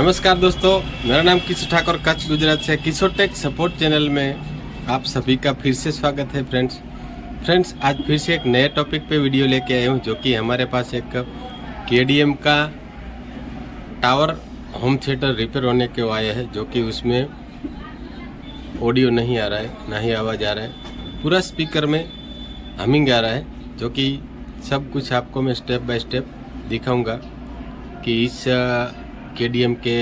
नमस्कार दोस्तों, मेरा नाम किशोर ठाकुर कच्छ गुजरात से किशोर टेक सपोर्ट चैनल में आप सभी का फिर से स्वागत है। फ्रेंड्स आज फिर से एक नए टॉपिक पे वीडियो लेके आया हूँ, जो कि हमारे पास एक केडीएम का टावर होम थिएटर रिपेयर होने के आया है, जो कि उसमें ऑडियो नहीं आ रहा है, ना ही आवाज़ आ रहा है, पूरा स्पीकर में हमिंग आ रहा है। जो कि सब कुछ आपको मैं स्टेप बाय स्टेप दिखाऊंगा कि इस केडीएम के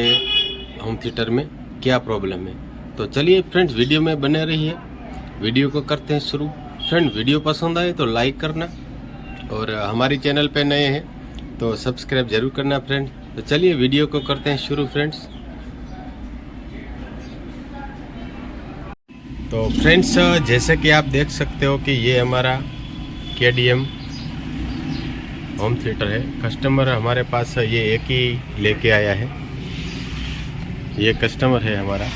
होम थिएटर में क्या प्रॉब्लम है। तो चलिए फ्रेंड्स, वीडियो में बने रहिए। वीडियो को करते हैं शुरू। फ्रेंड, वीडियो पसंद आए तो लाइक करना, और हमारी चैनल पे नए हैं तो सब्सक्राइब जरूर करना फ्रेंड। तो चलिए वीडियो को करते हैं शुरू फ्रेंड्स। तो फ्रेंड्स, जैसे कि आप देख सकते हो कि ये हमारा केडीएम होम थिएटर है। कस्टमर हमारे पास ये एक ही लेके आया है, ये कस्टमर है हमारा,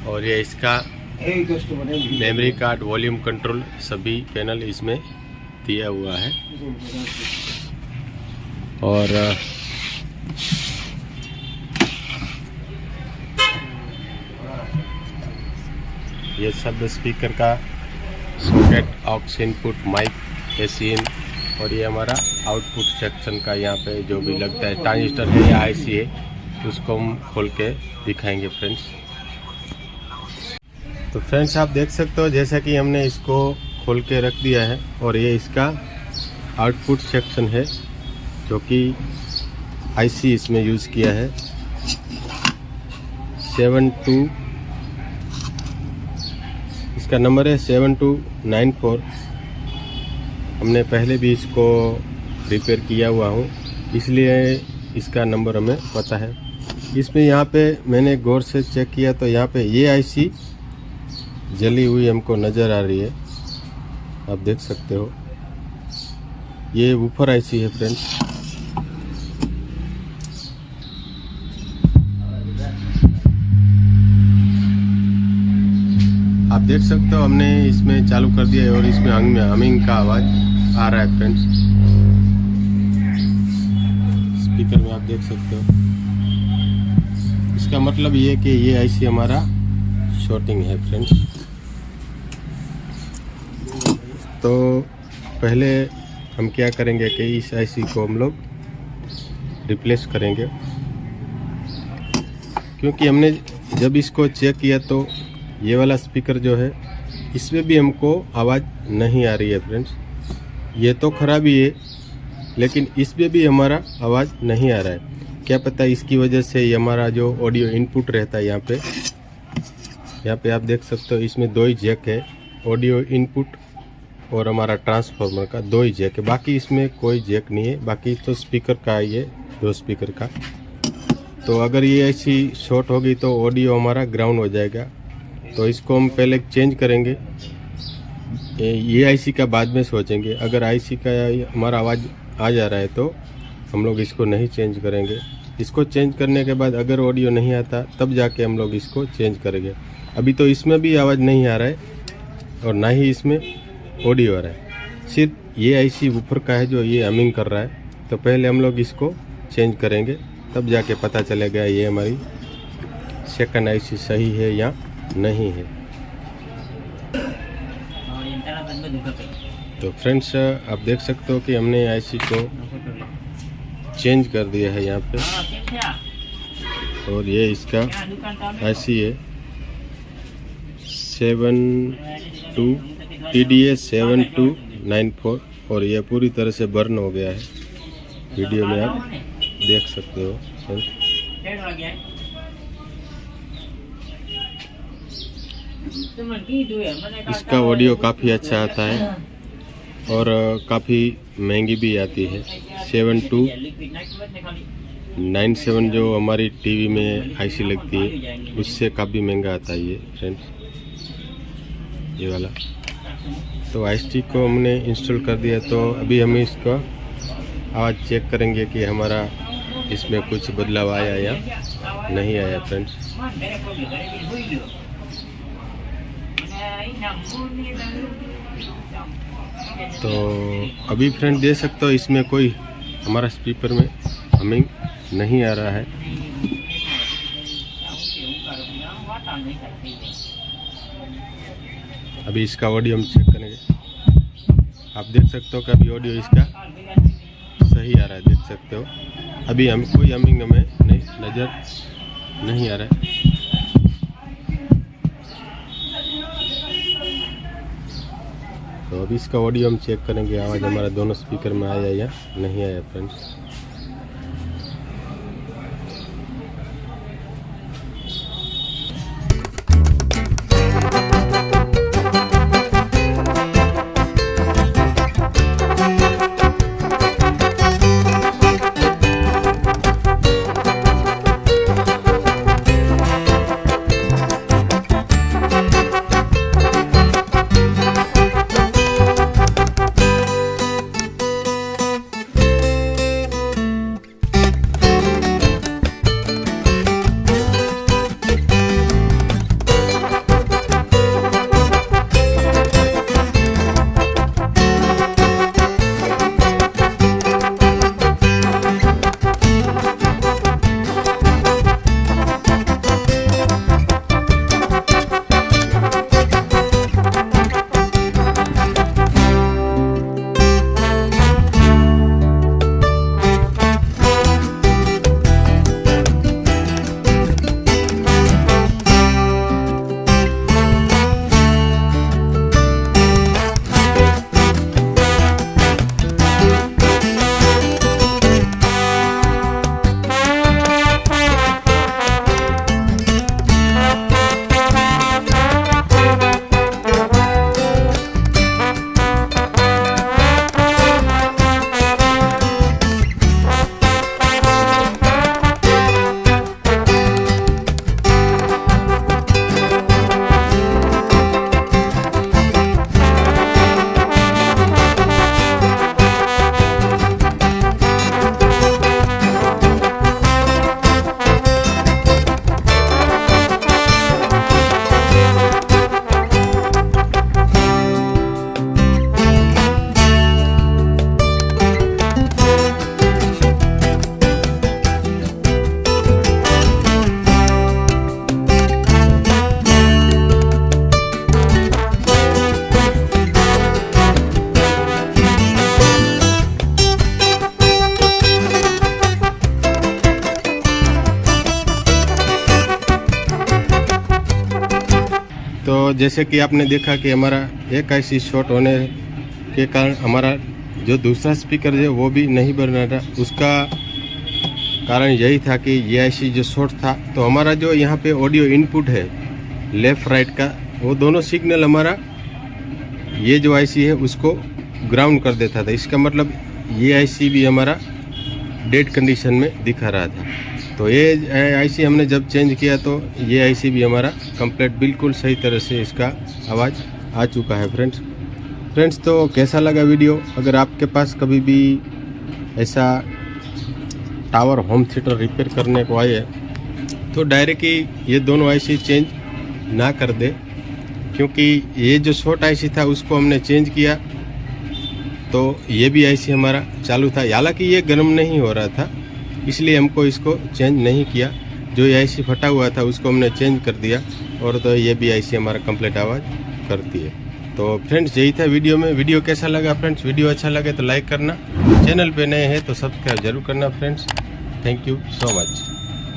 और ये इसका मेमोरी कार्ड, वॉल्यूम कंट्रोल सभी पैनल इसमें दिया हुआ है। और ये सब स्पीकर का socket, aux input, mic, AC in, और ये हमारा आउटपुट सेक्शन का यहाँ पे जो भी लगता है ट्रांजिस्टर है या आईसी है, उसको हम खोल के दिखाएंगे फ्रेंड्स। तो फ्रेंड्स, आप देख सकते हो जैसा कि हमने इसको खोल के रख दिया है, और ये इसका आउटपुट सेक्शन है, जो कि आईसी इसमें यूज़ किया है 72, इसका नंबर है 7294। हमने पहले भी इसको रिपेयर किया हुआ हूँ, इसलिए इसका नंबर हमें पता है। इसमें यहाँ पे मैंने गौर से चेक किया तो यहाँ पे ये आईसी जली हुई हमको नज़र आ रही है, आप देख सकते हो। ये वूफर आईसी है फ्रेंड्स। आप देख सकते हो हमने इसमें चालू कर दिया है, और इसमें हमिंग का आवाज़ आ रहा है फ्रेंड्स। स्पीकर में आप देख सकते हो। इसका मतलब ये कि ये आईसी हमारा शॉर्टिंग है फ्रेंड्स। तो पहले हम क्या करेंगे कि इस आईसी को हम लोग रिप्लेस करेंगे, क्योंकि हमने जब इसको चेक किया तो ये वाला स्पीकर जो है, इसमें भी हमको आवाज़ नहीं आ रही है फ्रेंड्स। ये तो खराबी है, लेकिन इसमें भी हमारा आवाज़ नहीं आ रहा है। क्या पता इसकी वजह से ये हमारा जो ऑडियो इनपुट रहता है, यहाँ पे आप देख सकते हो, इसमें 2 ही जैक है, ऑडियो इनपुट और हमारा ट्रांसफार्मर का 2 ही जैक है, बाकी इसमें कोई जैक नहीं है। बाकी तो स्पीकर का है, ये 2 स्पीकर का। तो अगर ये ऐसी शॉर्ट होगी तो ऑडियो हमारा ग्राउंड हो जाएगा। तो इसको हम पहले चेंज करेंगे, ये आईसी का बाद में सोचेंगे। अगर आईसी का हमारा आवाज़ आ जा रहा है तो हम लोग इसको नहीं चेंज करेंगे। इसको चेंज करने के बाद अगर ऑडियो नहीं आता तब जाके हम लोग इसको चेंज करेंगे। अभी तो इसमें भी आवाज़ नहीं आ रहा है, और ना ही इसमें ऑडियो आ रहा है। सिर्फ ये आईसी वूफर का है जो ये हमिंग कर रहा है। तो पहले हम लोग इसको चेंज करेंगे, तब जाके पता चलेगा ये हमारी सेकंड आईसी सही है या नहीं है। तो फ्रेंड्स, आप देख सकते हो कि हमने आईसी को चेंज कर दिया है यहाँ पे, और ये इसका आईसी है 72 TDA 7294, और ये पूरी तरह से बर्न हो गया है। वीडियो में आप देख सकते हो फ्रेंड्स। इसका ऑडियो काफ़ी अच्छा आता है, और काफ़ी महंगी भी आती है। 7297 जो हमारी टीवी में आईसी लगती है, उससे काफ़ी महंगा आता है ये फ्रेंड्स, ये वाला। तो आईसी को हमने इंस्टॉल कर दिया, तो अभी हम इसका आवाज़ चेक करेंगे कि हमारा इसमें कुछ बदलाव आया या नहीं आया फ्रेंड्स। तो अभी फ्रेंड देख सकते हो इसमें कोई हमारा स्पीकर में हमिंग नहीं आ रहा है। अभी इसका ऑडियो हम चेक करेंगे। आप देख सकते हो कि अभी ऑडियो इसका सही आ रहा है, देख सकते हो। अभी हम कोई हमिंग हमें नहीं नज़र नहीं आ रहा है। तो अभी इसका ऑडियो हम चेक करेंगे, आवाज़ हमारा दोनों स्पीकर में आया या नहीं आया फ्रेंड्स। तो जैसे कि आपने देखा कि हमारा एक आईसी शॉर्ट होने के कारण हमारा जो दूसरा स्पीकर है वो भी नहीं बन रहा था। उसका कारण यही था कि ये आईसी जो शॉर्ट था, तो हमारा जो यहाँ पे ऑडियो इनपुट है लेफ़्ट राइट का, वो दोनों सिग्नल हमारा ये जो आईसी है उसको ग्राउंड कर देता था। इसका मतलब ये आईसी भी हमारा डेड कंडीशन में दिखा रहा था। तो ये आईसी हमने जब चेंज किया तो ये आईसी भी हमारा कंप्लीट बिल्कुल सही तरह से इसका आवाज़ आ चुका है फ्रेंड्स। तो कैसा लगा वीडियो? अगर आपके पास कभी भी ऐसा टावर होम थिएटर रिपेयर करने को आए तो डायरेक्ट ही ये दोनों आईसी चेंज ना कर दे, क्योंकि ये जो शॉर्ट आईसी था उसको हमने चेंज किया तो ये भी आईसी हमारा चालू था। हालांकि ये गर्म नहीं हो रहा था, इसलिए हमको इसको चेंज नहीं किया। जो ये आईसी फटा हुआ था उसको हमने चेंज कर दिया और तो ये भी आईसी हमारा कंप्लीट आवाज़ करती है। तो फ्रेंड्स यही था वीडियो में। वीडियो कैसा लगा फ्रेंड्स? वीडियो अच्छा लगे तो लाइक करना, चैनल पे नए हैं तो सब्सक्राइब जरूर करना friends. Thank you so much.